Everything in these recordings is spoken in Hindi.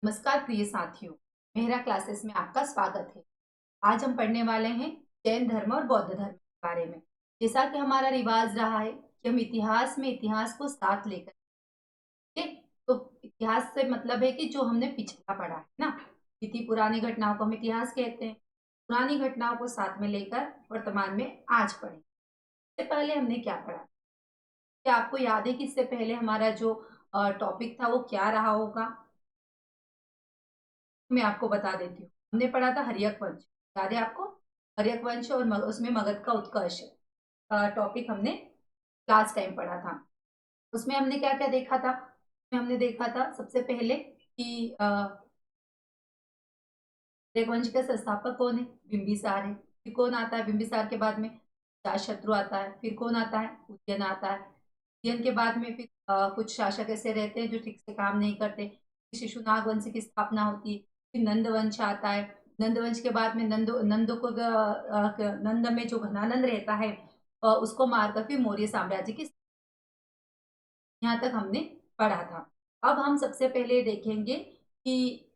नमस्कार प्रिय साथियों, मेहरा क्लासेस में आपका स्वागत है। आज हम पढ़ने वाले हैं जैन धर्म और बौद्ध धर्म के बारे में। जैसा कि हमारा रिवाज रहा है कि हम इतिहास में इतिहास को साथ लेकर के, तो इतिहास से मतलब है कि जो हमने पिछला पढ़ा है ना, इतनी पुरानी घटनाओं को हम इतिहास कहते हैं। पुरानी घटनाओं को साथ में लेकर वर्तमान में आज पढ़ें। इससे पहले हमने क्या पढ़ा? क्या आपको याद है कि इससे पहले हमारा जो टॉपिक था वो क्या रहा होगा? मैं आपको बता देती हूँ। हमने पढ़ा था हर्यक वंश, याद है आपको? हर्यक वंश और उसमें मगध का उत्कर्ष टॉपिक हमने लास्ट टाइम पढ़ा था। उसमें हमने क्या क्या देखा था? उसमें हमने देखा था सबसे पहले कि हर्यक वंश का संस्थापक कौन है? बिंबिसार है। फिर कौन आता है बिंबिसार के बाद में? शत्रु आता है। फिर कौन आता है? उदयन आता है। उदयन के बाद में फिर कुछ शासक ऐसे रहते हैं जो ठीक से काम नहीं करते। शिशुनाग वंश की स्थापना होती है। फिर नंद वंश आता है। नंद वंश के बाद में नंद को नंद में जो घनानंद रहता है उसको मारकर फिर मौर्य साम्राज्य की, यहाँ तक हमने पढ़ा था। अब हम सबसे पहले देखेंगे कि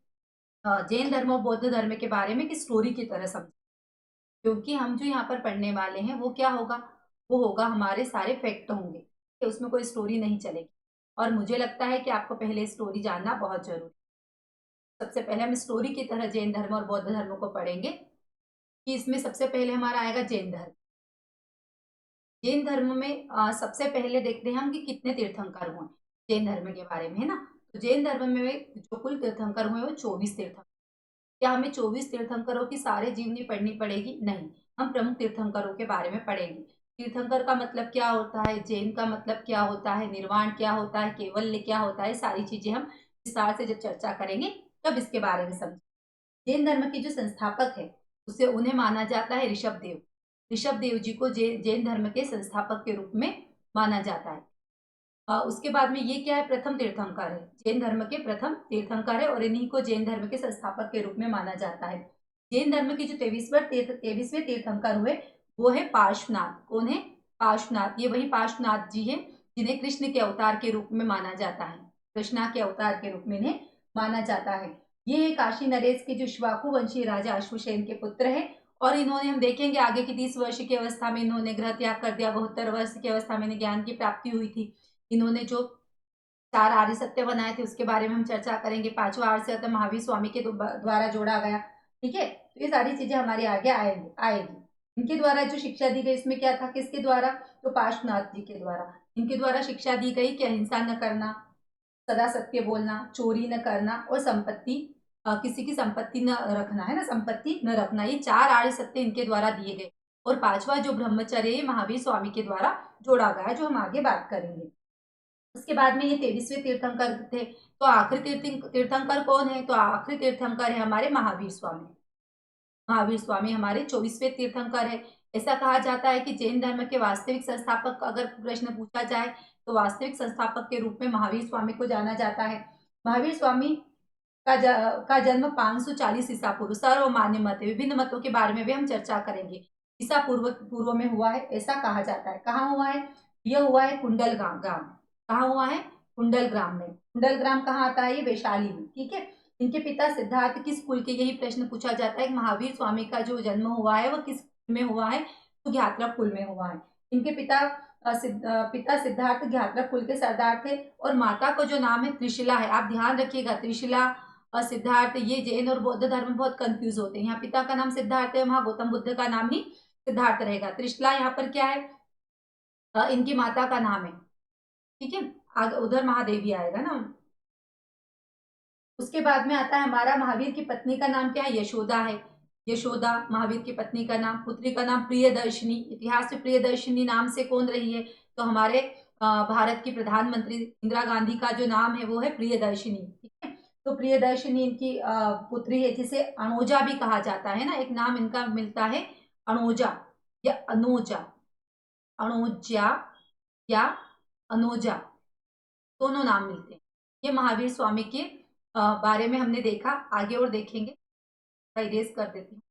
जैन धर्म और बौद्ध धर्म के बारे में कि स्टोरी की तरह समझ, क्योंकि हम जो यहाँ पर पढ़ने वाले हैं वो क्या होगा? वो होगा हमारे सारे फैक्ट होंगे कि उसमें कोई स्टोरी नहीं चलेगी। और मुझे लगता है कि आपको पहले स्टोरी जानना बहुत जरूरी है। सबसे पहले हम स्टोरी की तरह जैन धर्म और बौद्ध धर्म को पढ़ेंगे कि इसमें सबसे पहले हमारा आएगा जैन धर्म। जैन धर्म में सबसे पहले देखते हैं हम कि कितने तीर्थंकर हुए जैन धर्म के बारे में, है ना। तो जैन धर्म में जो कुल तीर्थंकर हुए वो 24 तीर्थंकर। क्या हमें 24 तीर्थंकरों की सारे जीवनी पढ़नी पड़ेगी? नहीं, हम प्रमुख तीर्थंकरों के बारे में पढ़ेंगे। तीर्थंकर का मतलब क्या होता है, जैन का मतलब क्या होता है, निर्वाण क्या होता है, कैवल्य क्या होता है, सारी चीजें हम विस्तार से जब चर्चा करेंगे तब इसके बारे में समझ। जैन धर्म के जो संस्थापक है उसे उन्हें माना जाता है ऋषभ देव। ऋषभ देव जी को जैन धर्म के संस्थापक के रूप में माना जाता है। उसके बाद में ये क्या है? प्रथम तीर्थंकर है, जैन धर्म के प्रथम तीर्थंकर है और इन्हीं को जैन धर्म के संस्थापक के रूप में माना जाता है। जैन धर्म के जो 23वें तीर्थंकर हुए वो है पार्श्वनाथ। कौन है? पार्श्वनाथ। ये वही पार्श्वनाथ जी हैं जिन्हें कृष्ण के अवतार के रूप में माना जाता है। कृष्णा के अवतार के रूप में इन्हें माना जाता है। ये काशी नरेश के जो इक्ष्वाकु वंशी राजा अश्वसेन के पुत्र है। और इन्होंने, हम देखेंगे आगे की 30 वर्ष की अवस्था में इन्होंने गृह त्याग कर दिया। 72 वर्ष की अवस्था में इन्हें ज्ञान की प्राप्ति हुई थी। इन्होंने जो 4 आर्य सत्य बनाए थे उसके बारे में हम चर्चा करेंगे। 5वां आर्य सत्य महावीर स्वामी के द्वारा जोड़ा गया। ठीक है, तो ये सारी चीजें हमारी आगे आएगी। इनके द्वारा जो शिक्षा दी गई इसमें क्या था? किसके द्वारा? तो पार्श्वनाथ जी के द्वारा। इनके द्वारा शिक्षा दी गई कि अहिंसा न करना, सदा सत्य बोलना, चोरी न करना और संपत्ति, किसी की संपत्ति न रखना, है ना, संपत्ति न रखना। ये 4 आर्य सत्य इनके द्वारा दिए गए। और 5वां जो ब्रह्मचर्य महावीर स्वामी के द्वारा जोड़ा गया, जो हम आगे बात करेंगे। उसके बाद में ये 23वें तीर्थंकर थे। तो आखिरी तीर्थंकर कौन है? तो आखिरी तीर्थंकर है हमारे महावीर स्वामी। महावीर स्वामी हमारे 24वें तीर्थंकर है। ऐसा कहा जाता है कि जैन धर्म के वास्तविक संस्थापक अगर प्रश्न पूछा जाए तो वास्तविक संस्थापक के रूप में महावीर स्वामी को जाना जाता है। महावीर स्वामी का जन्म 540 ईसा पूर्व, सर्वमान्य मत है, विभिन्न मतों के बारे में भी हम चर्चा करेंगे, ईसा पूर्व पूर्व में हुआ है ऐसा कहा जाता है। कहाँ हुआ है? यह हुआ है कुंडल ग्राम। कहाँ हुआ है? कुंडल ग्राम में। कुंडल ग्राम कहाँ आता है? ये वैशाली में। ठीक है। इनके पिता सिद्धार्थ किस कुल के? यही प्रश्न पूछा जाता है। महावीर स्वामी का जो जन्म हुआ है वह किस कुल में हुआ है? तो ज्ञात्रा कुल में हुआ है। इनके पिता सिद्धार्थ ज्ञात्रा कुल के सरदार थे और माता का जो नाम है त्रिशिला है। आप ध्यान रखिएगा, त्रिशिला और सिद्धार्थ, ये जैन और बौद्ध धर्म में बहुत कंफ्यूज होते हैं। यहाँ पिता का नाम सिद्धार्थ है, वहां गौतम बुद्ध का नाम ही सिद्धार्थ रहेगा। त्रिशिला यहाँ पर क्या है? इनकी माता का नाम है। ठीक है, आगे उधर महादेवी आएगा ना। उसके बाद में आता है हमारा महावीर की पत्नी का नाम क्या है? यशोदा है। यशोदा महावीर की पत्नी का नाम। पुत्री का नाम प्रियदर्शिनी। इतिहास में प्रियदर्शिनी नाम से कौन रही है? तो हमारे भारत की प्रधानमंत्री इंदिरा गांधी का जो नाम है वो है प्रियदर्शिनी। ठीक है, तो प्रियदर्शिनी इनकी पुत्री है, जिसे अनोजा भी कहा जाता है ना। एक नाम इनका मिलता है अनोजा या अनोजा। अणोजा या अनोजा, दोनों नाम मिलते हैं। ये महावीर स्वामी के बारे में हमने देखा, आगे और देखेंगे। इरेज कर देती हूँ।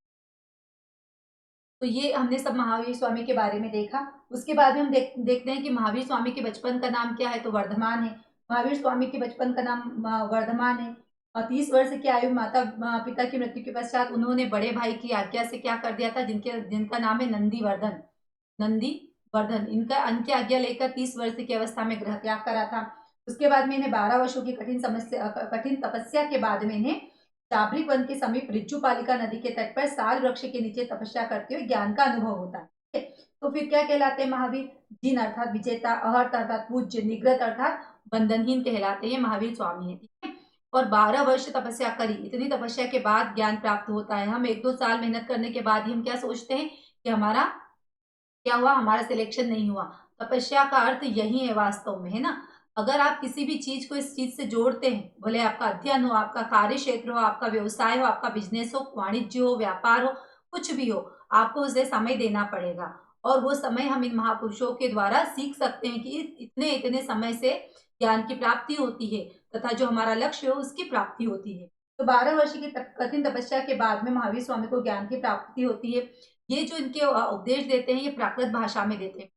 तो ये हमने सब महावीर स्वामी के बारे में देखा। उसके बाद में हम देखते हैं कि महावीर स्वामी के बचपन का नाम क्या है? तो वर्धमान है। महावीर स्वामी के बचपन का नाम वर्धमान है। 30 वर्ष की आयु में माता पिता की मृत्यु के पश्चात उन्होंने बड़े भाई की आज्ञा से क्या कर दिया था, जिनका नाम है नंदीवर्धन, नंदीवर्धन, इनकी आज्ञा लेकर 30 वर्ष की अवस्था में गृह त्याग करा था। उसके बाद में इन्हें 12 वर्षों की कठिन तपस्या के बाद में इन्हें चाब्रिक वन के समीप रिज्जुपालिका नदी के तट पर साल वृक्ष के नीचे तपस्या करते हुए ज्ञान का अनुभव होता है। तो फिर क्या कहलाते हैं महावीर? जिन अर्थात विजेता, अहर्त अर्थात पूज्य, निग्रत अर्थात बंधनहीन कहलाते हैं महावीर स्वामी है। ठीक है, और 12 वर्ष तपस्या करी, इतनी तपस्या के बाद ज्ञान प्राप्त होता है। हम 1-2 साल मेहनत करने के बाद ही हम क्या सोचते हैं कि हमारा क्या हुआ, हमारा सिलेक्शन नहीं हुआ। तपस्या का अर्थ यही है वास्तव में, है ना। अगर आप किसी भी चीज को इस चीज से जोड़ते हैं, भले आपका अध्ययन हो, आपका कार्य क्षेत्र हो, आपका व्यवसाय हो, आपका बिजनेस हो, वाणिज्य हो, व्यापार हो, कुछ भी हो, आपको उसे समय देना पड़ेगा। और वो समय हम इन महापुरुषों के द्वारा सीख सकते हैं कि इतने इतने समय से ज्ञान की प्राप्ति होती है तथा जो हमारा लक्ष्य हो उसकी प्राप्ति होती है। तो 12 वर्ष की कठिन तपस्या के बाद में महावीर स्वामी को ज्ञान की प्राप्ति होती है। ये जो इनके उपदेश देते हैं, ये प्राकृत भाषा में देते हैं।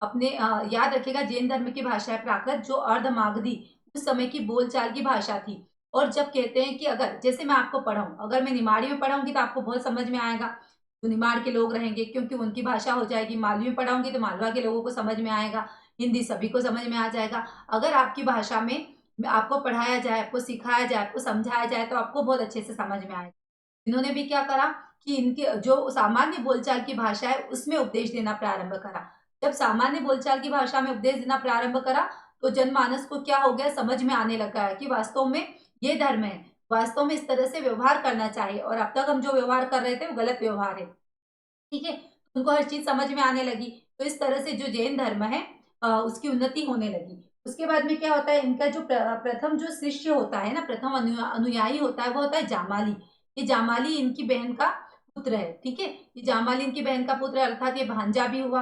अपने याद रखिएगा, जैन धर्म की भाषा है प्राकृत, जो अर्धमागधी उस समय की बोलचाल की भाषा थी। और जब कहते हैं कि अगर जैसे मैं आपको पढ़ाऊं, अगर मैं निमाड़ी में पढ़ाऊंगी तो आपको बहुत समझ में आएगा, जो निमाड़ के लोग रहेंगे, क्योंकि उनकी भाषा हो जाएगी। मालवी में पढ़ाऊंगी तो मालवा के लोगों को समझ में आएगा, हिंदी सभी को समझ में आ जाएगा। अगर आपकी भाषा में आपको पढ़ाया जाए, आपको सिखाया जाए, आपको समझाया जाए तो आपको बहुत अच्छे से समझ में आएगा। इन्होंने भी क्या करा कि इनकी जो सामान्य बोलचाल की भाषा है उसमें उपदेश देना प्रारंभ करा। जब सामान्य बोलचाल की भाषा में उपदेश देना प्रारंभ करा तो जनमानस को क्या हो गया, समझ में आने लगा है कि वास्तव में ये धर्म है, वास्तव में इस तरह से व्यवहार करना चाहिए, और अब तक हम जो व्यवहार कर रहे थे वो गलत व्यवहार है। ठीक है, उनको हर चीज समझ में आने लगी। तो इस तरह से जो जैन धर्म है उसकी उन्नति होने लगी। उसके बाद में क्या होता है, इनका जो प्रथम जो शिष्य होता है ना, प्रथम अनुयायी होता है, वो होता है जामाली। ये जामाली इनकी बहन का पुत्र है। ठीक है, ये जामाली इनकी बहन का पुत्र है, अर्थात ये भांजा भी हुआ,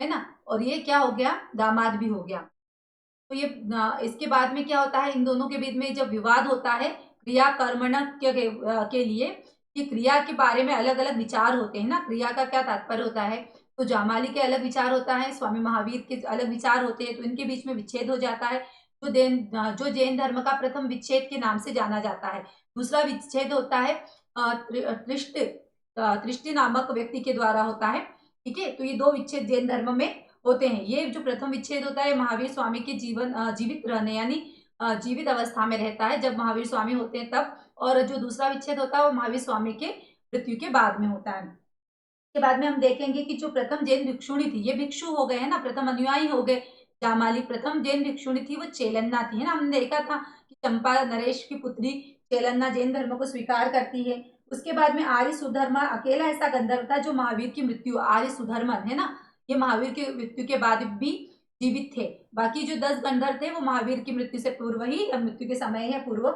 है ना, और ये क्या हो गया, दामाद भी हो गया। तो ये इसके बाद में क्या होता है, इन दोनों के बीच में जब विवाद होता है क्रिया कर्मण के लिए, कि क्रिया के बारे में अलग अलग विचार होते हैं ना, क्रिया का क्या तात्पर्य होता है। तो जामाली के अलग विचार होता है, स्वामी महावीर के अलग विचार होते हैं, तो इनके बीच में विच्छेद हो जाता है। जो जैन धर्म का प्रथम विच्छेद के नाम से जाना जाता है। दूसरा विच्छेद होता है तृष्टि नामक व्यक्ति के द्वारा होता है। ठीक है, तो ये 2 विच्छेद जैन धर्म में होते हैं। ये जो प्रथम विच्छेद होता है महावीर स्वामी के जीवित रहने यानी जीवित अवस्था में रहता है, जब महावीर स्वामी होते हैं तब। और जो दूसरा विच्छेद होता है वो महावीर स्वामी के मृत्यु के बाद में होता है। के बाद में हम देखेंगे कि जो प्रथम जैन भिक्षुणी थी, ये भिक्षु हो गए है ना, प्रथम अनुयायी हो गए। जामाली प्रथम जैन भिक्षुणी थी, वो चेलन्ना थी, है ना। हमने देखा था कि चंपा नरेश की पुत्री चेलन्ना जैन धर्म को स्वीकार करती है। उसके बाद में आर्य सुधर्मा अकेला ऐसा गंधर्व था जो महावीर की मृत्यु, आर्य सुधर्मन है ना, ये महावीर की मृत्यु के बाद भी जीवित थे। बाकी जो 10 गंधर्व थे वो महावीर की मृत्यु से पूर्व ही, मृत्यु के समय है पूर्व,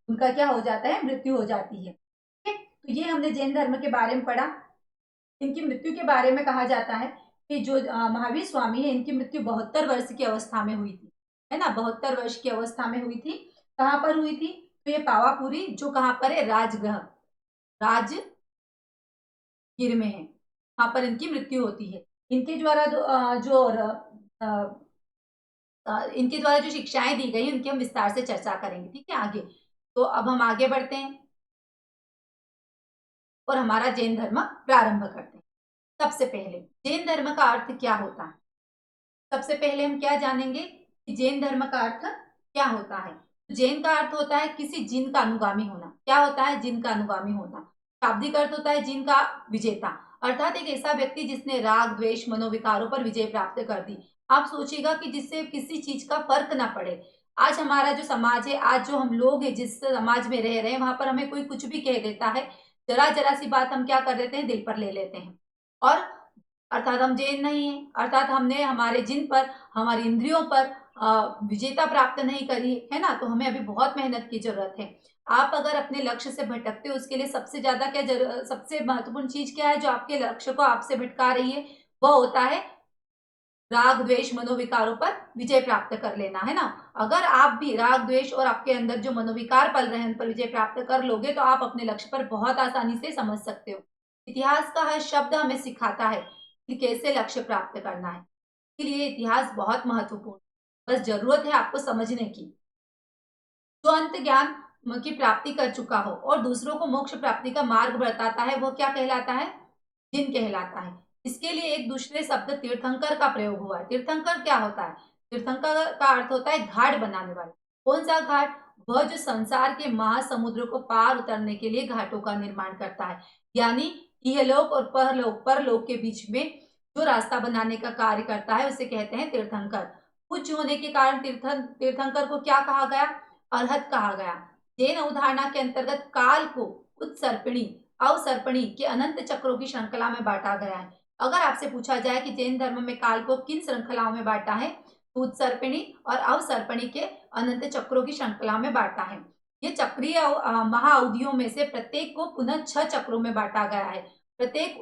उनका क्या हो जाता है, मृत्यु हो जाती है। ठीक है, तो ये हमने जैन धर्म के बारे में पढ़ा। इनकी मृत्यु के बारे में कहा जाता है कि जो महावीर स्वामी है, इनकी मृत्यु 72 वर्ष की अवस्था में हुई थी, है ना, 72 वर्ष की अवस्था में हुई थी। कहाँ पर हुई थी, तो ये पावापुरी, जो कहाँ पर है, राजगृह, राजगीर में है, वहां पर इनकी मृत्यु होती है। इनके द्वारा इनके द्वारा जो शिक्षाएं दी गई उनकी हम विस्तार से चर्चा करेंगे। ठीक है, आगे। तो अब हम आगे बढ़ते हैं और हमारा जैन धर्म प्रारंभ करते हैं। सबसे पहले जैन धर्म का अर्थ क्या होता है, सबसे पहले हम क्या जानेंगे कि जैन धर्म का अर्थ क्या होता है। जैन का अर्थ होता है किसी जिन का अनुगामी होना। क्या होता है, जिन का अनुगामी होना। शाब्दिक अर्थ होता है जिन का विजेता, अर्थात एक ऐसा व्यक्ति जिसने राग द्वेष मनोविकारों पर विजय प्राप्त कर दी। आप सोचिएगा कि जिससे किसी चीज का फर्क ना पड़े। आज हमारा जो समाज है, आज जो हम लोग हैं, जिस समाज में रह रहे हैं, वहां पर हमें कोई कुछ भी कह देता है, जरा जरा सी बात हम क्या कर देते हैं, दिल पर ले लेते हैं। और अर्थात हम जैन नहीं है, अर्थात हमने हमारे जिन पर, हमारी इंद्रियों पर विजेता प्राप्त नहीं करी है ना। तो हमें अभी बहुत मेहनत की जरूरत है। आप अगर अपने लक्ष्य से भटकते हो, उसके लिए सबसे ज्यादा सबसे महत्वपूर्ण चीज क्या है जो आपके लक्ष्य को आपसे भटका रही है, वह होता है राग द्वेष मनोविकारों पर विजय प्राप्त कर लेना, है ना। अगर आप भी राग द्वेष और आपके अंदर जो मनोविकार पल रहे हैं उन पर विजय प्राप्त कर लोगे तो आप अपने लक्ष्य पर बहुत आसानी से समझ सकते हो। इतिहास का हर शब्द हमें सिखाता है कि कैसे लक्ष्य प्राप्त करना है, इसलिए इतिहास बहुत महत्वपूर्ण, बस जरूरत है आपको समझने की। जो अंत ज्ञान की प्राप्ति कर चुका हो और दूसरों को मोक्ष प्राप्ति का मार्ग बताता है, वो क्या कहलाता है? जिन कहलाता है। इसके लिए एक दूसरे शब्द तीर्थंकर का प्रयोग हुआ है। तीर्थंकर क्या होता है? तीर्थंकर का अर्थ होता है घाट बनाने वाला। कौन सा घाट? वह जो संसार के महासमुद्र को पार उतरने के लिए घाटों का निर्माण करता है, यानी इहलोक और परलोक के बीच में जो रास्ता बनाने का कार्य करता है उसे कहते हैं तीर्थंकर। उच्च होने के कारण तीर्थंकर को क्या कहा गया? अर्हत कहा गया। जैन अवधारणा के अंतर्गत काल को उत्सर्पिणी अवसर्पणी के अनंत चक्रों की श्रृंखला में बांटा गया है। अगर आपसे पूछा जाए कि जैन धर्म में काल को किन श्रृंखलाओं में बांटा है, तो उत्सर्पिणी और अवसर्पणी के अनंत चक्रों की श्रृंखला में बांटा है। ये चक्रीय महाअवधियों में से प्रत्येक को पुनः 6 चक्रों में बांटा गया है। प्रत्येक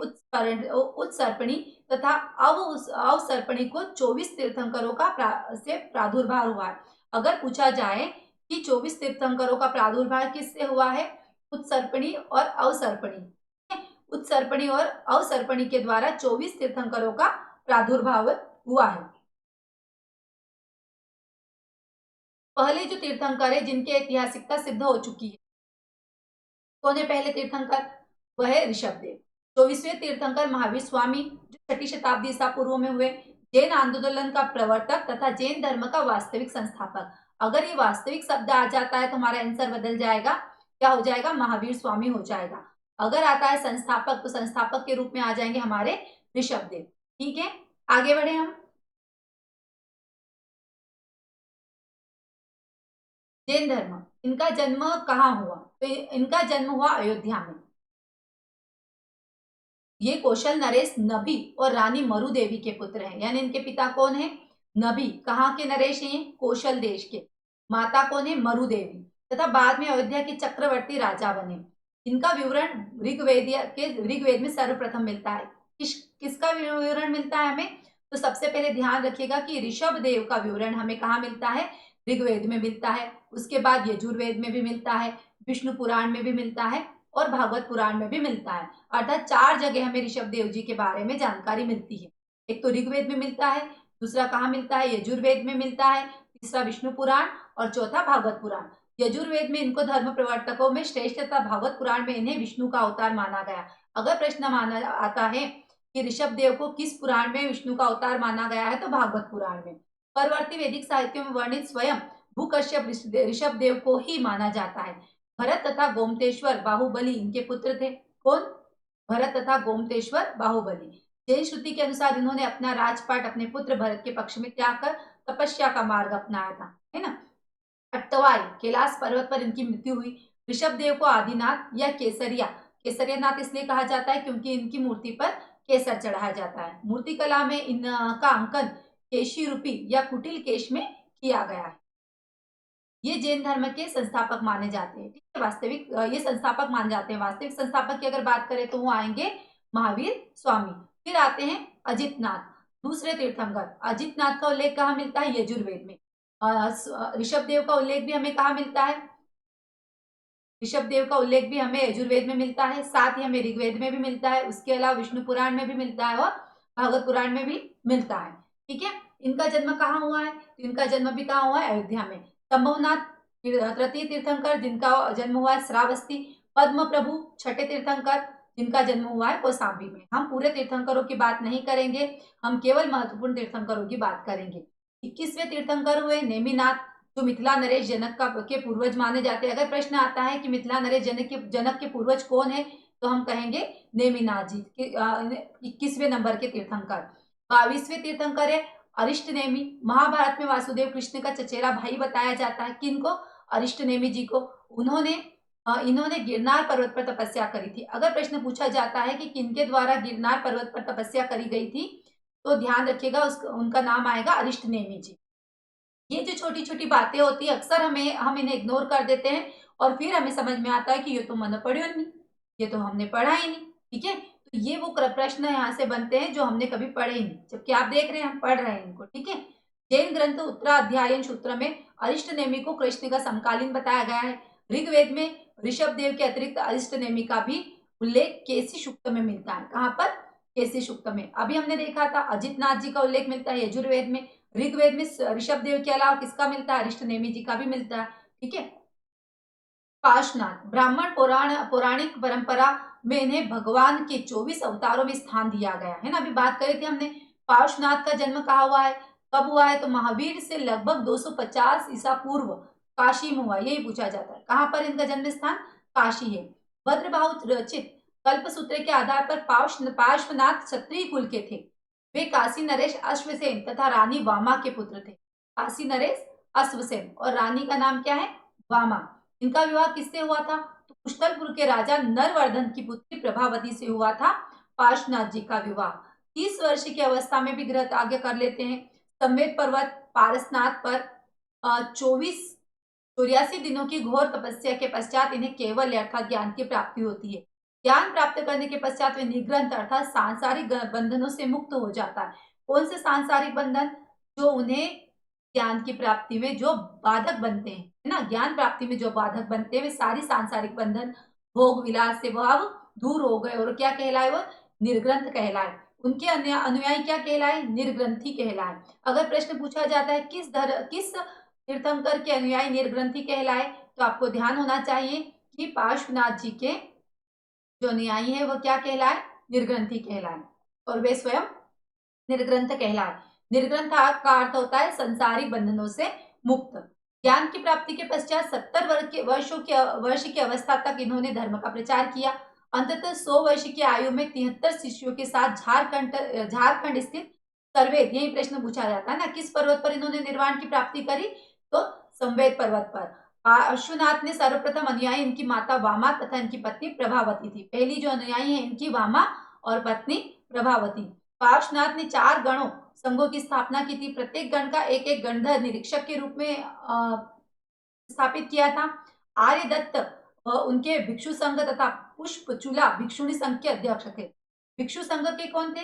उत्सर्पणी तथा अवसर्पणी को 24 तीर्थंकरों का से प्रादुर्भाव हुआ है। अगर पूछा जाए कि 24 तीर्थंकरों का प्रादुर्भाव किससे हुआ है? उत्सर्पणी और अवसर्पणी। उत्सर्पणी और अवसर्पणी के द्वारा 24 तीर्थंकरों का प्रादुर्भाव हुआ है। पहले जो तीर्थंकर है जिनकी ऐतिहासिकता सिद्ध हो चुकी है, कौन है पहले तीर्थंकर? वह है ऋषभदेव। 24वें तीर्थंकर महावीर स्वामी, जो 6ठी शताब्दी ईसा पूर्व में हुए, जैन आंदोलन का प्रवर्तक तथा जैन धर्म का वास्तविक संस्थापक। अगर ये वास्तविक शब्द आ जाता है तो हमारा आंसर बदल जाएगा, क्या हो जाएगा? महावीर स्वामी हो जाएगा। अगर आता है संस्थापक तो संस्थापक के रूप में आ जाएंगे हमारे ऋषभदेव। ठीक है, आगे बढ़े हम। जैन धर्म, इनका जन्म कहाँ हुआ? तो इनका जन्म हुआ अयोध्या में। ये कौशल नरेश नबी और रानी मरु देवी के पुत्र हैं, यानी इनके पिता कौन है? नबी। कहाँ के नरेश हैं? कौशल देश के। माता कौन है? मरु देवी। तथा बाद में अयोध्या के चक्रवर्ती राजा बने। इनका विवरण ऋग्वेद में सर्वप्रथम मिलता है। किसका विवरण मिलता है हमें? तो सबसे पहले ध्यान रखिएगा कि ऋषभ देव का विवरण हमें कहाँ मिलता है? ऋग्वेद में मिलता है। उसके बाद यजुर्वेद में भी मिलता है, विष्णु पुराण में भी मिलता है और भागवत पुराण में भी मिलता है। अर्थात 4 जगह हमें ऋषभ देव जी के बारे में जानकारी मिलती है। एक तो ऋग्वेद में मिलता है, दूसरा कहाँ मिलता है? यजुर्वेद में मिलता है, तीसरा विष्णु पुराण और चौथा भागवत पुराण। यजुर्वेद में इनको धर्म प्रवर्तकों में श्रेष्ठ तथा भागवत पुराण में इन्हें विष्णु का अवतार माना गया। अगर प्रश्न माना आता है कि ऋषभ देव को किस पुराण में विष्णु का अवतार माना गया है, तो भागवत पुराण में। परवर्ती वैदिक साहित्यों में वर्णित स्वयं भूकश्यप ऋषभ देव को ही माना जाता है। भरत तथा गोमतेश्वर बाहुबली इनके पुत्र थे। कौन? भरत तथा गोमतेश्वर बाहुबली। जैन श्रुति के अनुसार इन्होंने अपना राजपाट अपने पुत्र भरत के पक्ष में त्याग कर तपस्या का मार्ग अपनाया था, है ना। अट्टवाई कैलाश पर्वत पर इनकी मृत्यु हुई। ऋषभ देव को आदिनाथ या केसरिया नाथ इसलिए कहा जाता है क्योंकि इनकी मूर्ति पर केसर चढ़ाया जाता है। मूर्ति कला में इनका अंकन केशी रूपी या कुटिल केश में किया गया है। ये जैन धर्म के संस्थापक माने जाते हैं। ठीक है, वास्तविक ये संस्थापक माने जाते हैं। वास्तविक संस्थापक की अगर बात करें तो वो आएंगे महावीर स्वामी। फिर आते हैं अजितनाथ, दूसरे तीर्थंकर। अजितनाथ का उल्लेख कहाँ मिलता है? यजुर्वेद में। ऋषभ देव का उल्लेख भी हमें कहाँ मिलता है? ऋषभ देव का उल्लेख भी हमें यजुर्वेद में मिलता है, साथ ही हमें ऋग्वेद में भी मिलता है, उसके अलावा विष्णु पुराण में भी मिलता है और भागवत पुराण में भी मिलता है। ठीक है, इनका जन्म कहाँ हुआ है? तो इनका जन्म भी कहाँ हुआ है? अयोध्या में। संभवनाथ तृतीय तीर्थंकर, जिनका जन्म हुआ है श्रावस्ती। पद्म प्रभु 6ठे तीर्थंकर, जिनका जन्म हुआ है कौशाम्बी में। हम पूरे तीर्थंकरों की बात नहीं करेंगे, हम केवल महत्वपूर्ण तीर्थंकरों की बात करेंगे। 21वें तीर्थंकर हुए नेमिनाथ, जो मिथिला नरेश जनक के पूर्वज माने जाते हैं। अगर प्रश्न आता है कि मिथिला नरेश जनक के पूर्वज कौन है, तो हम कहेंगे नेमिनाथ जी। 21वें नंबर के तीर्थंकर। 22वें तीर्थंकर है अरिष्ट नेमि। महाभारत में वासुदेव कृष्ण का चचेरा भाई बताया जाता है। किनको? अरिष्ट नेमि जी को। इन्होंने गिरनार पर्वत पर तपस्या करी थी। अगर प्रश्न पूछा जाता है कि किनके द्वारा गिरनार पर्वत पर तपस्या करी गई थी, तो ध्यान रखिएगा उनका नाम आएगा अरिष्ट नेमि जी। ये जो छोटी छोटी बातें होती है अक्सर हम इन्हें इग्नोर कर देते हैं और फिर हमें समझ में आता है कि ये तो मैंने पढ़ियो नहीं, ये तो हमने पढ़ा ही नहीं। ठीक है, तो ये वो प्रश्न यहाँ से बनते हैं जो हमने कभी पढ़े ही नहीं, जबकि आप देख रहे हैं हम पढ़ रहे हैं इनको। ठीक है, जैन ग्रंथ उत्तराध्यायन सूत्र में अरिष्ट नेमि को कृष्ण का समकालीन बताया गया है। ऋग्वेद में ऋषभ देव के अतिरिक्त अरिष्ट नेमि का भी उल्लेख केसी सूक्त में मिलता है। कहाँ पर? केसी सूक्त में। अभी हमने देखा था अजितनाथ जी का उल्लेख मिलता है यजुर्वेद में। ऋग्वेद में ऋषभ देव के अलावा किसका मिलता है? अरिष्ट नेमि जी का भी मिलता है। ठीक है, पार्श्वनाथ, ब्राह्मण पौराणिक परंपरा में इन्हें भगवान के 24 अवतारों में स्थान दिया गया है ना। अभी बात करी थी हमने पार्श्वनाथ का जन्म कहाँ हुआ है, कब हुआ है, तो महावीर से लगभग 250 ईसा पूर्व काशी में हुआ, यही पूछा जाता है। कहाँ पर इनका जन्म स्थान, काशी है। भद्रबाहु रचित कल्पसूत्र के आधार पर पार्श्वनाथ क्षत्रिय कुल के थे। वे काशी नरेश अश्वसेन तथा रानी वामा के पुत्र थे। काशी नरेश अश्वसेन और रानी का नाम क्या है, वामा। इनका विवाह किससे हुआ था, तो पुष्कलपुर के राजा नरवर्धन की पुत्री प्रभावती से हुआ था पार्श्वनाथ जी का विवाह। 30 वर्ष की अवस्था में भी गृह त्याग कर लेते हैं। संवेद पर्वत पारसनाथ पर 84 दिनों की घोर तपस्या के पश्चात इन्हें केवल अर्थात ज्ञान की प्राप्ति होती है। ज्ञान प्राप्त करने के पश्चात वे निग्रंथ अर्थात सांसारिक बंधनों से मुक्त हो जाता है। कौन से सांसारिक बंधन, जो उन्हें ज्ञान की प्राप्ति में जो बाधक बनते हैं, है ना, ज्ञान प्राप्ति में जो बाधक बनते हैं वे सारी सांसारिक बंधन भोग विलास से वो अब दूर हो गए और क्या कहलाए, वो निर्ग्रंथ कहलाए। उनके अनुयायी क्या कहलाए, निर्ग्रंथी कहलाए। अगर प्रश्न पूछा जाता है किस तीर्थंकर के अनुयायी निर्ग्रंथी कहलाए, तो आपको ध्यान होना चाहिए कि पार्श्वनाथ जी के जो अनुयायी है वो क्या कहलाए, निर्ग्रंथी कहलाए और वे स्वयं निर्ग्रंथ कहलाए। निर्ग्रंथ का अर्थ होता है संसारिक बंधनों से मुक्त। ज्ञान की प्राप्ति के पश्चात 70 वर्ष की अवस्था तक इन्होंने धर्म का प्रचार किया। अंततः 100 वर्ष की आयु में 73 शिष्यों के साथ झारखंड स्थित सर्वेद, यही प्रश्न पूछा जाता है ना, किस पर्वत पर इन्होंने निर्वाण की प्राप्ति करी, तो संवेद पर्वत पर। पार्श्वनाथ ने सर्वप्रथम अनुयायी इनकी माता वामा तथा इनकी पत्नी प्रभावती थी। पहली जो अनुयायी है इनकी वामा और पत्नी प्रभावती। पार्श्वनाथ ने 4 गणों संघों की स्थापना की थी। प्रत्येक गण का एक एक गणधर निरीक्षक के रूप में स्थापित किया था। आर्यदत्त उनके भिक्षु संघ तथा पुष्पचूला भिक्षुणी संघ के अध्यक्ष थे। भिक्षु संघ के कौन थे,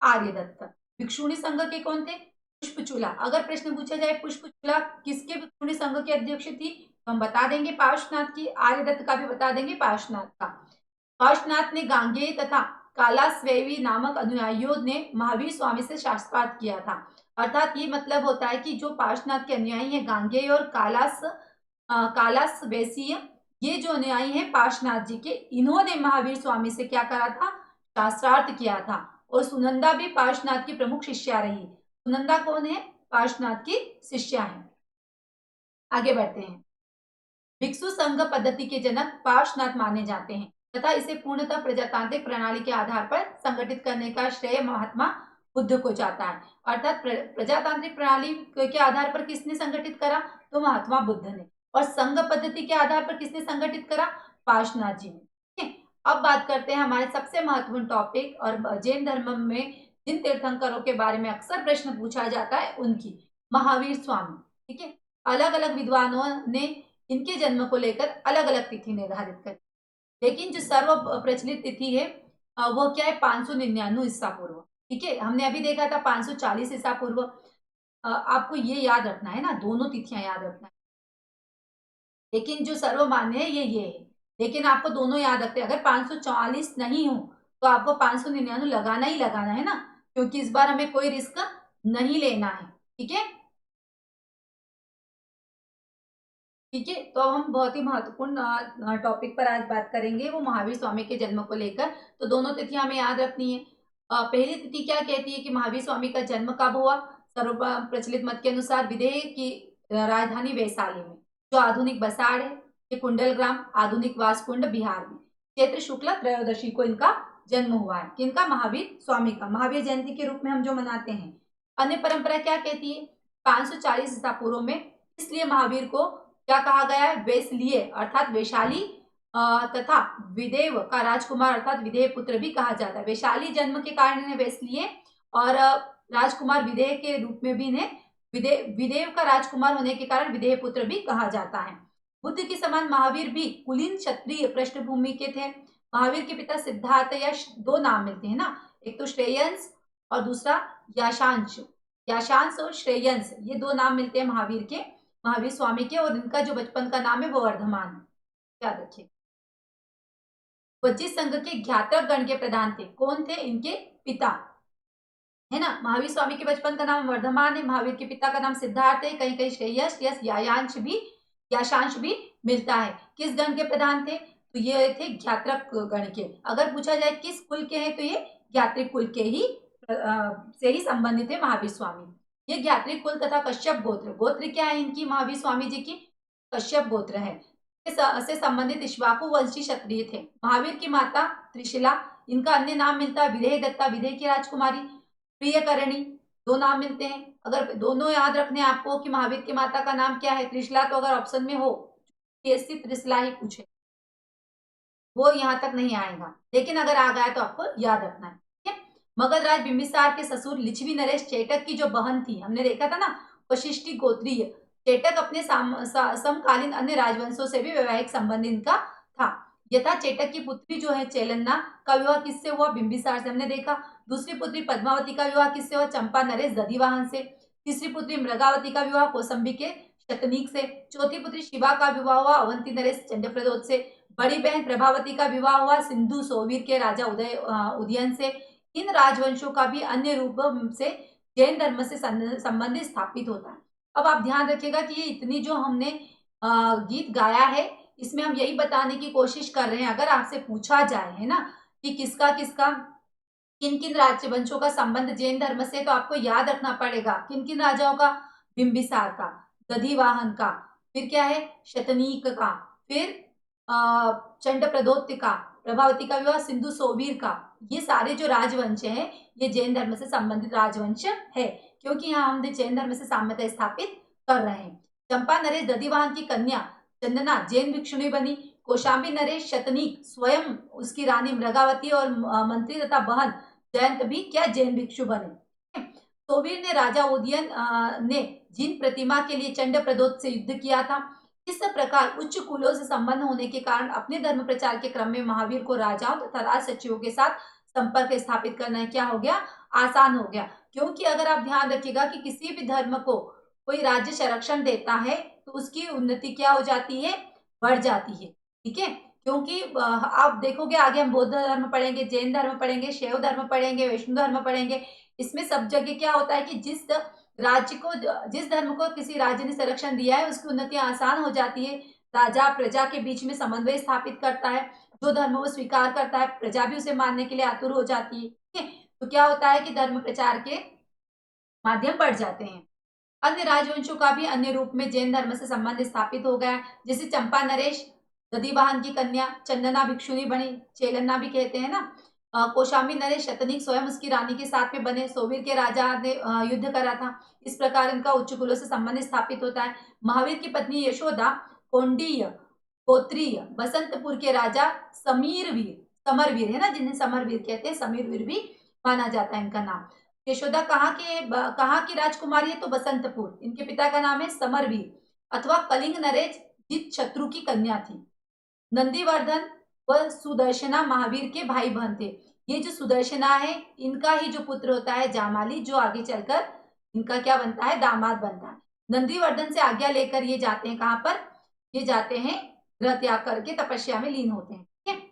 आर्यदत्त। भिक्षुणी संघ के कौन थे, पुष्पचूला। अगर प्रश्न पूछा जाए पुष्पचूला किसके भिक्षुणी संघ के अध्यक्ष थी, तो हम बता देंगे पार्श्वनाथ की। आर्यदत्त का भी बता देंगे पार्श्वनाथ का। पार्श्वनाथ ने गांगेय तथा कालास्वेवी नामक अनुयायियों ने महावीर स्वामी से शास्त्रार्थ किया था। अर्थात ये मतलब होता है कि जो पार्श्वनाथ के अनुयायी हैं गांगेय और कालास्वेसीय, ये जो अनुयायी हैं पार्श्वनाथ जी के, इन्होंने महावीर स्वामी से क्या करा था, शास्त्रार्थ किया था। और सुनंदा भी पार्श्वनाथ की प्रमुख शिष्या रही। सुनंदा कौन है, पार्श्वनाथ की शिष्या है। आगे बढ़ते हैं। भिक्षु संघ पद्धति के जनक पार्श्वनाथ माने जाते हैं तथा इसे पूर्णतः प्रजातांत्रिक प्रणाली के आधार पर संगठित करने का श्रेय महात्मा बुद्ध को जाता है। अर्थात प्रजातांत्रिक प्रणाली के आधार पर किसने संगठित करा, तो महात्मा बुद्ध ने। और संघ पद्धति के आधार पर किसने संगठित करा, पार्श्वनाथ जी ने। अब बात करते हैं हमारे सबसे महत्वपूर्ण टॉपिक, और जैन धर्म में जिन तीर्थंकरों के बारे में अक्सर प्रश्न पूछा जाता है उनकी, महावीर स्वामी। ठीक है, अलग अलग विद्वानों ने इनके जन्म को लेकर अलग अलग तिथि निर्धारित कर, लेकिन जो सर्व प्रचलित तिथि है वो क्या है, 599 ईसा पूर्व। ठीक है, हमने अभी देखा था 540 ईसा पूर्व। आपको ये याद रखना है ना, दोनों तिथियां याद रखना है, लेकिन जो सर्वमान्य है ये है। लेकिन आपको दोनों याद रखते हैं। अगर 544 नहीं हो तो आपको 599 लगाना ही लगाना है ना, क्योंकि इस बार हमें कोई रिस्क नहीं लेना है। ठीक है, ठीक है, तो हम बहुत ही महत्वपूर्ण टॉपिक पर आज बात करेंगे, वो महावीर स्वामी के जन्म को लेकर। तो दोनों तिथियां हमें याद रखनी है। पहली तिथि क्या कहती है कि महावीर स्वामी का जन्म कब हुआ, सर्व प्रचलित मत के अनुसार विदेह की राजधानी वैशाली में, जो आधुनिक बसाड़ है, ये कुंडल ग्राम, आधुनिक वासकुंड, बिहार में, चैत्र शुक्ला त्रयोदशी को इनका जन्म हुआ है। किनका, महावीर स्वामी का। महावीर जयंती के रूप में हम जो मनाते हैं। अन्य परंपरा क्या कहती है, 540 ईसा पूर्व में इसलिए महावीर को क्या कहा गया है, वैशलीय अर्थात वैशाली तथा विदेव का राजकुमार अर्थात विदेह पुत्र भी कहा जाता है। वैशाली जन्म के कारण इन्हें वैशलीय और राजकुमार विदेह के रूप में भी इन्हें विदेव का राजकुमार होने के कारण विदेह पुत्र भी कहा जाता है। बुद्ध के समान महावीर भी कुलीन क्षत्रिय पृष्ठभूमि के थे। महावीर के पिता सिद्धार्थ, या 2 नाम मिलते हैं ना, एक तो श्रेयंस और दूसरा याशांश। याशांश और श्रेयंस, ये 2 नाम मिलते हैं महावीर के, महावीर स्वामी के, और इनका जो बचपन का नाम है वो वर्धमान है, याद रखिए। वज्जित संघ के ज्ञातक गण के प्रधान थे। कौन थे, इनके पिता, है ना। महावीर स्वामी के बचपन का नाम वर्धमान है, महावीर के पिता का नाम सिद्धार्थ है, कहीं कहीं श्रेयस, यश, याशांश भी मिलता है। किस गण के प्रधान थे? तो ये थे ज्ञात्रक गण के। अगर पूछा जाए किस कुल के हैं, तो ये ज्ञात्रिक कुल के ही से ही संबंधित है महावीर स्वामी। ये ज्ञात्रिक कुल तथा कश्यप गोत्र, गोत्र क्या है इनकी महावीर स्वामी जी की? कश्यप गोत्र है। से संबंधित इक्ष्वाकु वंशी क्षत्रिय थे। महावीर की माता त्रिशिला, इनका अन्य नाम मिलता है विदेह दत्ता, विदेह की राजकुमारी, प्रियकरणी, दो नाम मिलते हैं। अगर दोनों याद रखने आपको कि महावीर की माता का नाम क्या है, त्रिशिला, तो अगर ऑप्शन में हो त्रिशिला ही पूछे, वो यहाँ तक नहीं आएगा, लेकिन अगर आ गया तो आपको याद रखना है, ठीक है। मगध राज बिंबिसार के ससुर लिच्छवी नरेश चेटक की जो बहन थी, हमने देखा था ना, वशिष्ठी गोत्रीय। चेटक अपने समकालीन अन्य राजवंशों से भी वैवाहिक संबंध इनका था। यथा चेटक की पुत्री जो है चेलन्ना का विवाह किससे हुआ? बिंबिसार से, हमने देखा। दूसरी पुत्री पद्मावती का विवाह किससे हुआ? चंपा नरेश दधिवाहन से। तीसरी पुत्री मृगावती का विवाह कौसंबी के शतनीक से। चौथी पुत्री शिवा का विवाह हुआ अवंती नरेश चंडप्रदोत से। बड़ी बहन प्रभावती का विवाह हुआ सिंधु सोवीर के राजा उदयन से। इन राजवंशों का भी अन्य रूप से जैन धर्म से संबंधित स्थापित होता है। अब आप ध्यान रखिएगा कि ये इतनी जो हमने गीत गाया है, इसमें हम यही बताने की कोशिश कर रहे हैं, अगर आपसे पूछा जाए, है ना, कि किसका किसका किन किन राजवंशों का संबंध जैन धर्म से, तो आपको याद रखना पड़ेगा किन किन राजाओं का? बिंबिसार का, दधिवाहन का, फिर क्या है, शतनीक का, फिर चंड प्रदोत्य का, प्रभावती का विवाह सिंधु सोवीर का। ये सारे जो राजवंश हैं, ये जैन धर्म से संबंधित राजवंश है, क्योंकि यहाँ हम जैन धर्म से साम्यता स्थापित कर रहे हैं। चंपा नरेश दधिवाहन की कन्या चंदना जैन भिक्षुणी बनी। कौशाम्बी नरेश शतनीक स्वयं उसकी रानी मृगावती और मंत्री तथा बहन जयंत भी क्या जैन भिक्षु बने। सोवीर ने राजा उदयन ने जिन प्रतिमा के लिए चंड प्रदोत से युद्ध किया था। इस प्रकार उच्च कुलों से संबंध होने के कारण अपने धर्म प्रचार के क्रम में महावीर को राजाओं तथा राज सचिवों के साथ संपर्क स्थापित करना क्या हो गया? आसान हो गया। क्योंकि अगर आप ध्यान रखिएगा कि किसी भी धर्म को कोई राज्य संरक्षण देता है, तो उसकी उन्नति क्या हो जाती है? बढ़ जाती है, ठीक है। क्योंकि आप देखोगे आगे हम बौद्ध धर्म पढ़ेंगे, जैन धर्म पढ़ेंगे, शैव धर्म पढ़ेंगे, वैष्णव धर्म पढ़ेंगे। इसमें सब जगह क्या होता है कि जिस राज्य को, जिस धर्म को किसी राज्य ने संरक्षण दिया है, उसकी उन्नति आसान हो जाती है। राजा प्रजा के बीच में समन्वय स्थापित करता है। जो धर्म वो स्वीकार करता है, प्रजा भी उसे मानने के लिए आतुर हो जाती है, ठीक है। तो क्या होता है कि धर्म प्रचार के माध्यम बढ़ जाते हैं। अन्य राजवंशों का भी अन्य रूप में जैन धर्म से संबंध स्थापित हो गया, जैसे चंपा नरेश दधिवाहन की कन्या चंदना भिक्षुणी बनी, चेलन्ना भी कहते हैं ना। कौशाम्बी नरेश शतनीक स्वयं उसकी रानी के साथ में बने। सोवीर के राजा ने युद्ध करा था। इस प्रकार इनका उच्च कुलों से संबंध स्थापित होता है। महावीर की पत्नी यशोदा कोंडीय गोत्रीय बसंतपुर के राजा समीरवीर, समरवीर है ना, जिन्हें समरवीर कहते हैं, समीरवीर भी माना जाता है इनका नाम। यशोदा कहाँ की राजकुमारी है? तो बसंतपुर। इनके पिता का नाम है समरवीर अथवा कलिंग नरेश जित शत्रु की कन्या थी। नंदीवर्धन व सुदर्शना महावीर के भाई बहन थे। ये जो सुदर्शना है, इनका ही जो पुत्र होता है जामाली, जो आगे चलकर इनका क्या बनता है? दामाद बनता है। नंदीवर्धन से आज्ञा लेकर ये जाते हैं कहाँ पर? ये जाते हैं गृह त्याग करके तपस्या में लीन होते हैं, ठीक है।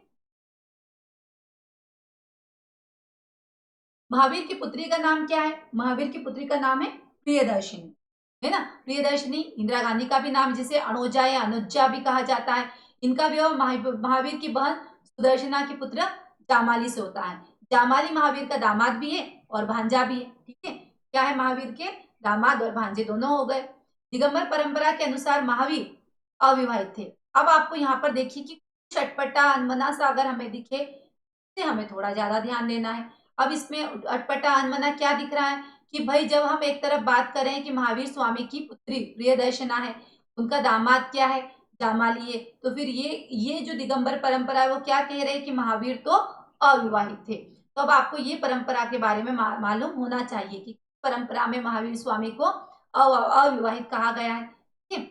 महावीर की पुत्री का नाम क्या है? महावीर की पुत्री का नाम है प्रियदर्शिनी, है ना। प्रियदर्शिनी इंदिरा गांधी का भी नाम, जिसे अणुजा या अनुजा भी कहा जाता है। इनका विवाह महावीर की बहन सुदर्शना के पुत्र जामाली से होता है। जामाली महावीर का दामाद भी है और भांजा भी है, ठीक है। क्या है? महावीर के दामाद और भांजे दोनों हो गए। दिगंबर परंपरा के अनुसार महावीर अविवाहित थे। अब आपको यहाँ पर देखिए कि चटपटा अनमना सा अगर हमें दिखे, से हमें थोड़ा ज्यादा ध्यान देना है। अब इसमें अटपटा अनमना क्या दिख रहा है कि भाई जब हम एक तरफ बात करें कि महावीर स्वामी की पुत्री प्रियदर्शना है, उनका दामाद क्या है? जामाली है, तो फिर ये जो दिगंबर परंपरा है वो क्या कह रहे हैं कि महावीर तो अविवाहित थे। तो अब आपको ये परंपरा के बारे में मालूम होना चाहिए कि परंपरा में महावीर स्वामी को अविवाहित कहा गया है, ठीक है।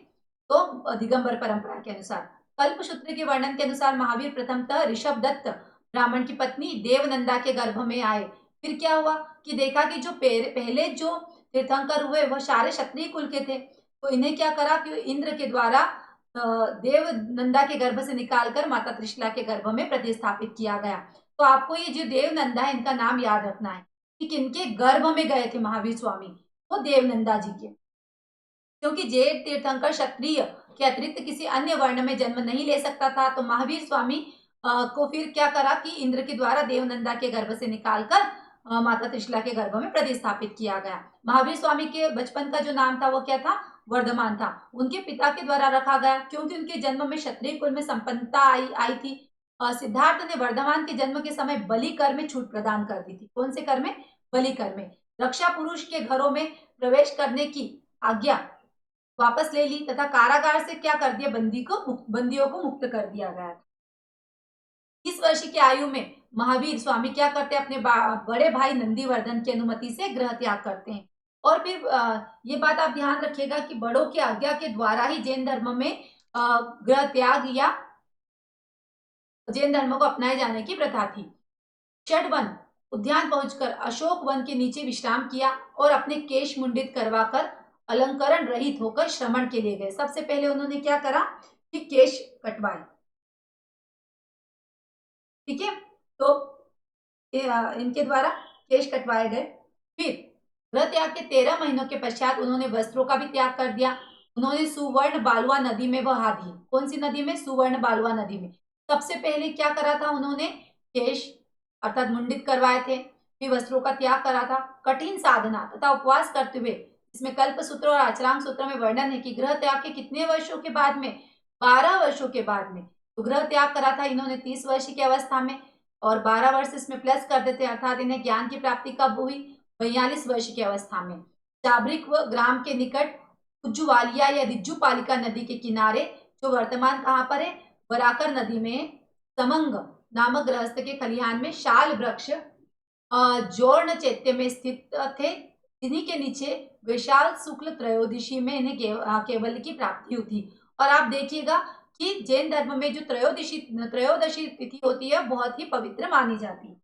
तो दिगंबर परंपरा के अनुसार कल्पसूत्र के वर्णन के अनुसार महावीर प्रथमतः ऋषभ दत्त ब्राह्मण की पत्नी देवनंदा के गर्भ में आए। फिर क्या हुआ कि देखा कि जो पहले जो तीर्थंकर हुए वह सारे क्षत्रिय कुल के थे, तो इन्हें क्या करा कि इंद्र के द्वारा देवनंदा के गर्भ से निकालकर माता त्रिशला के गर्भ में प्रतिस्थापित किया गया। तो आपको ये जो देवनंदा है, इनका नाम याद रखना है कि किनके गर्भ में गए थे महावीर स्वामी? वो देवनंदा जी के। क्योंकि जैन तीर्थंकर क्षत्रिय के अतिरिक्त किसी अन्य वर्ण में जन्म नहीं ले सकता था, तो महावीर स्वामी को फिर क्या करा कि इंद्र के द्वारा देवनंदा के गर्भ से निकालकर माता त्रिशला के गर्भ में प्रतिस्थापित किया गया। महावीर स्वामी के बचपन का जो नाम था वो क्या था? वर्धमान था। उनके पिता के द्वारा रखा गया क्योंकि उनके जन्म में क्षत्रिय कुल में संपन्नता आई थी। सिद्धार्थ ने वर्धमान के जन्म के समय बलि कर में छूट प्रदान कर दी थी। कौन से कर में? बलि कर में। रक्षा पुरुष के घरों में प्रवेश करने की आज्ञा वापस ले ली तथा कारागार से क्या कर दिया? बंदियों को मुक्त कर दिया गया। 30 वर्ष की आयु में महावीर स्वामी क्या करते हैं? अपने बड़े भाई नंदीवर्धन की अनुमति से गृह त्याग करते हैं। और फिर ये बात आप ध्यान रखिएगा कि बड़ों की आज्ञा के द्वारा ही जैन धर्म में गृह त्याग या जैन धर्म को अपनाए जाने की प्रथा थी। षडवन उद्यान पहुंचकर अशोक वन के नीचे विश्राम किया और अपने केश मुंडित करवाकर अलंकरण रहित होकर श्रमण के लिए गए। सबसे पहले उन्होंने क्या करा कि केश कटवाए। ठीक है, तो इनके द्वारा केश कटवाए गए। फिर गृह त्याग के 13 महीनों के पश्चात उन्होंने वस्त्रों का भी त्याग कर दिया। उन्होंने सुवर्ण बालुआ नदी में बहा दी। कौन सी नदी में? सुवर्ण बालुआ नदी में। सबसे पहले क्या करा था उन्होंने? केश अर्थात मुंडित करवाए थे, फिर वस्त्रों का त्याग करा था। कठिन साधना तथा उपवास करते हुए, इसमें कल्प सूत्र और आचरांग सूत्र में वर्णन है कि गृह त्याग के कितने वर्षों के बाद में? 12 वर्षों के बाद में। तो गृह त्याग करा था इन्होंने 30 वर्ष की अवस्था में और 12 वर्ष इसमें प्लस कर देते, अर्थात इन्हें ज्ञान की प्राप्ति कब हुई? 42 वर्ष की अवस्था में। चाब्रिक व ग्राम के निकट उज्जुवालिया या रिज्जुपालिका नदी के किनारे, जो वर्तमान कहाँ पर है? बराकर नदी में समंग नामक गृहस्थ के खलिहान में शाल वृक्ष जोर्ण चैत्य में स्थित थे। इन्हीं के नीचे विशाल शुक्ल त्रयोदशी में इन्हें केवल की प्राप्ति हुई थी। और आप देखिएगा कि जैन धर्म में जो त्रयोदशी तिथि होती है बहुत ही पवित्र मानी जाती है।